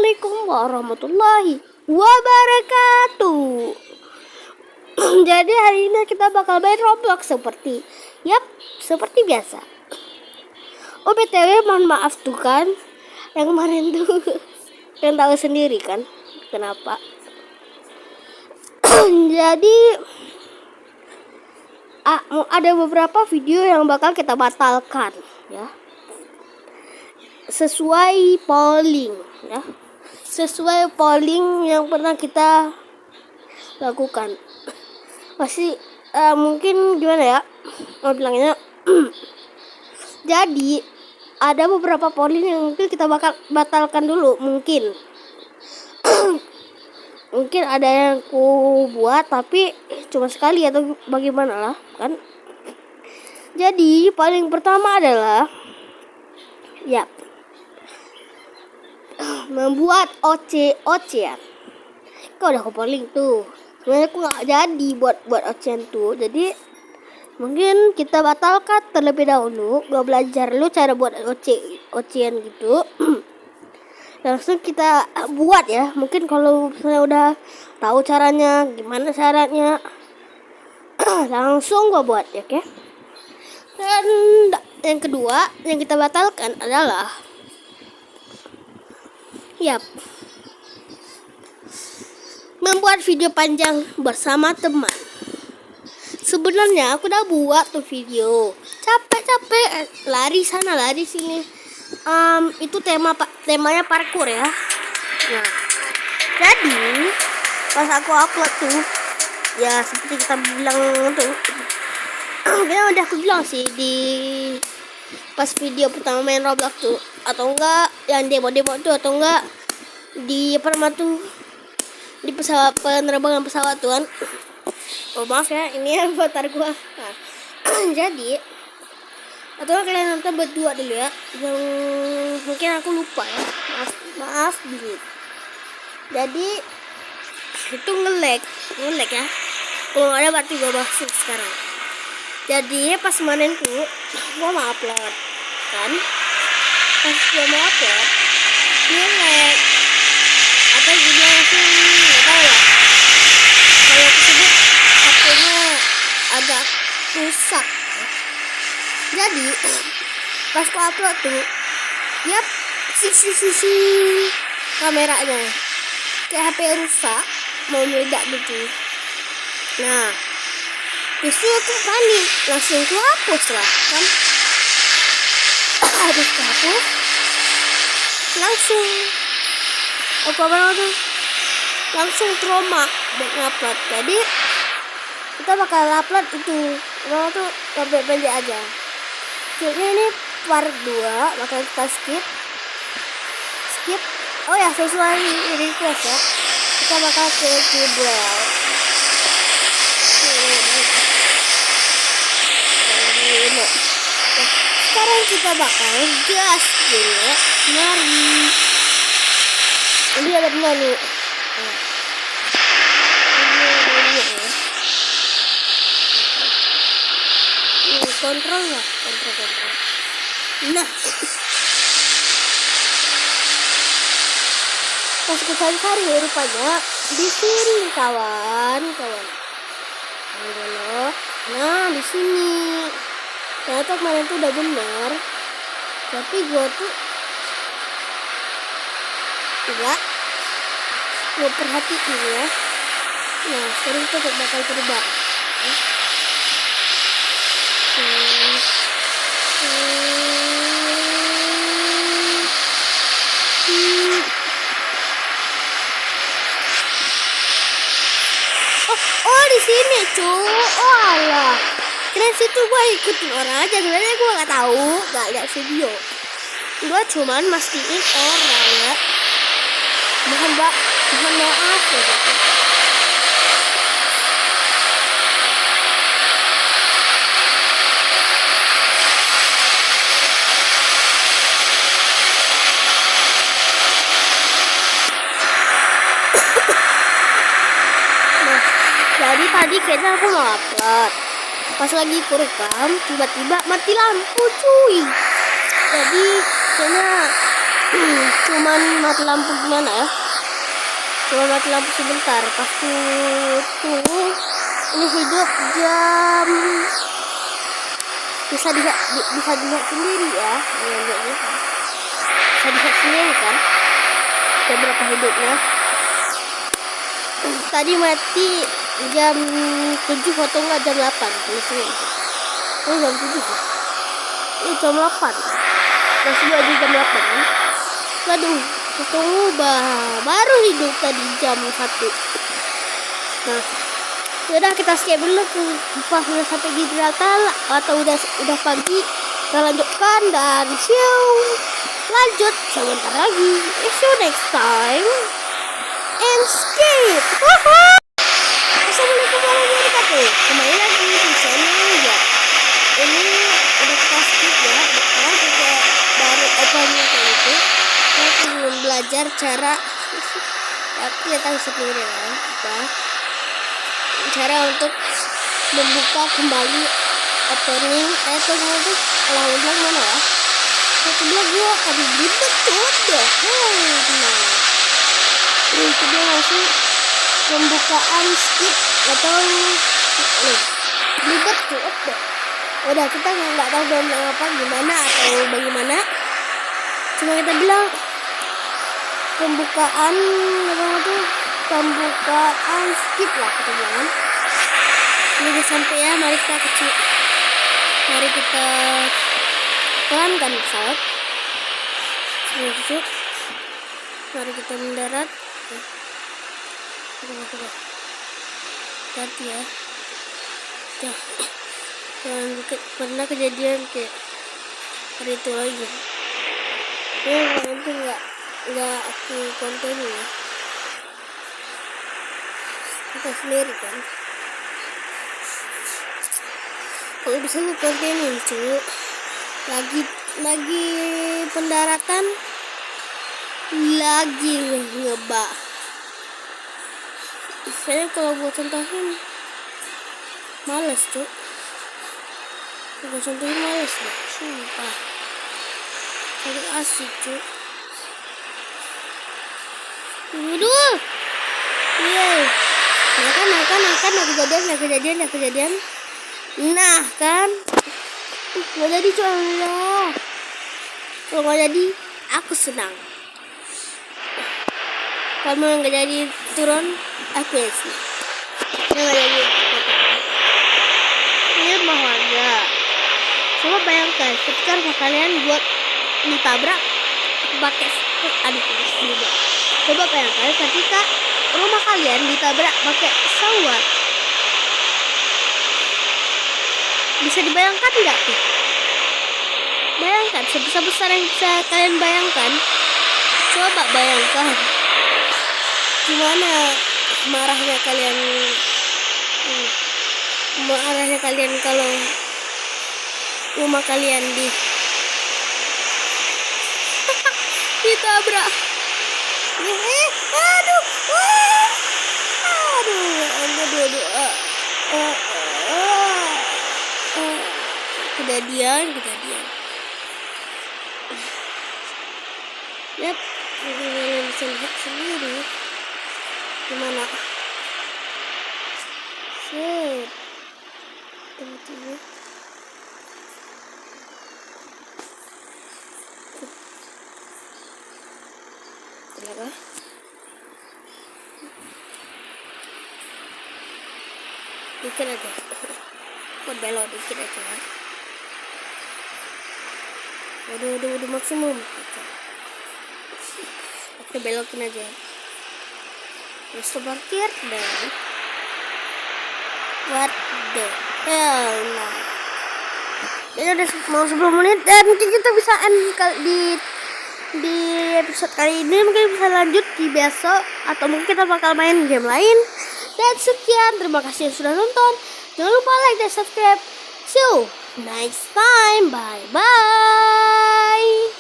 Assalamualaikum warahmatullahi wabarakatuh. Jadi hari ini kita bakal main Roblox seperti biasa. Oh BTW mohon maaf tuh kan, yang kemarin tuh yang tahu sendiri kan kenapa. Jadi ada beberapa video yang bakal kita batalkan ya. Sesuai polling yang pernah kita lakukan. Pasti mungkin gimana ya mau bilangnya. Jadi ada beberapa polling yang mungkin kita bakal batalkan dulu mungkin. Mungkin ada yang ku buat tapi cuma sekali atau bagaimana lah kan. Jadi paling pertama adalah membuat ocean. Kau udah polling tuh. Sebenarnya aku nggak jadi buat ocean tuh. Jadi mungkin kita batalkan terlebih dahulu. Gak belajar lu cara buat ocean gitu. Langsung kita buat ya. Mungkin kalau misalnya udah tahu caranya, gimana caranya, langsung gua buat ya, oke? Dan yang kedua yang kita batalkan adalah membuat video panjang bersama teman. Sebenarnya aku udah buat tuh video. Capek lari sana lari sini. Itu temanya parkour ya. Nah, jadi pas aku upload tuh ya seperti kita bilang tuh. Ya udah aku bilang sih di pas video pertama main Roblox tuh, atau enggak yang demo tuh, atau enggak di di pesawat, penerbangan pesawat tuh kan. Oh maaf ya, ini avatar gua. Nah, jadi atau kalian nonton berdua dulu ya, yang mungkin aku lupa ya, maaf dulu. Jadi itu nge-lag ya, kalau ada berarti gua bahas sekarang. Jadi pas kemarin tuh gua mau upload kan, pas gua mau upload nge-lag atau juga langsung nggak tahu lah, kayak tersebut HP-nya agak rusak. Jadi pas gua upload tuh sisi kameranya kayak HP rusak mau meledak gitu. Nah justru aku panik, langsung ku hapus lah kan. Habis hapus langsung aku langsung trauma buat ngupload. Jadi kita bakal upload itu sampai pendek aja. Jadi ini part 2 bakal kita skip. Oh ya, sesuai request ya, kita bakal ke keyboard. Sekarang kita bakal gas dulu ya. Mari. Ini ada benar nih. Kontrol. Nah, pas kita cari rupanya di sini kawan. Nah di sini. Ternyata kemarin tuh udah benar, tapi gua tuh tidak perhatiin ya. Nah sekarang kita bakal terbang. Oh di sini cuy. Oh alah, keren situ gua ikutin orang aja. Sebenarnya gua nggak tahu, nggak lihat video. Gua cuman mastiin orang ya. Mohon maaf ya. Jadi tadi kayaknya aku mau upload, pas lagi aku rekam tiba-tiba mati lampu cuy. Jadi kayaknya Cuman mati lampu gimana ya? Cuma mati lampu sebentar. Pas tunggu ini hidup jam, bisa dilihat sendiri ya. Bisa dilihat sendiri kan jam berapa hidupnya. Tadi mati jam 7 atau enggak jam 8 oh jam 7 jam 8 masih aja jam 8 kan. Waduh, tunggu baru hidup tadi jam 1. Nah, udah kita skip dulu tuh. Pas udah sampai Gibraltar atau udah pagi, kita lanjutkan dan lanjut sebentar lagi. See you next time and skip. Assalamualaikum warahmatullahi wabarakatuh. Kembali lagi di channel ya. Ini udah kita skip ya. Karena juga baru opennya kayak itu. Saya belum belajar cara. Tapi ya tahu sendiri ya. Cara untuk membuka kembali opening. Itu ulang mana ya? Satu bilang gua tadi ribet tuh deh. Nah, itu dia langsung pembukaan skip atau ribet tuh deh. Udah kita nggak tahu bilang apa gimana atau bagaimana. Cuma kita bilang pembukaan skip lah kita bilang. Ini udah sampai ya, mari kita pelankan pesawat. Mari kita mendarat. Coba. Hati ya. Jangan pernah kejadian kayak hari itu lagi. Nanti nggak aku konten ya. Kita sendiri kan. Kalau bisa aku kontenin cuy. Lagi pendaratan, lagi ngebak. Saya kalau buat contohin males tuh. Buat contohin males deh, sumpah. Jadi asik tuh. Waduh. Yeay. Nah kejadian. Nah kan. Nggak jadi cuy. Kalau nggak jadi, aku senang. Kamu yang nggak jadi turun, aku ya sih. Nggak jadi. Ini mah warga. Coba bayangkan, ketika rumah kalian buat ditabrak pakai ini. Coba bayangkan ketika rumah kalian ditabrak pakai pesawat. Bisa dibayangkan nggak tuh? Bayangkan sebesar yang bisa kalian bayangkan. Coba bayangkan gimana marahnya kalian kalau rumah kalian ditabrak. Kejadian. Yap, kalian bisa lihat sendiri gimana. Tiba-tiba kenapa? Dikit aja. Kok belok dikit aja. Udah maksimum. Oke, belokin aja. Terus parkir dan what the hell. Nah, ini udah mau 10 menit dan mungkin kita bisa end di episode kali ini. Mungkin bisa lanjut di besok atau mungkin kita bakal main game lain. Dan sekian, terima kasih yang sudah nonton. Jangan lupa like dan subscribe. See you next time. Bye bye.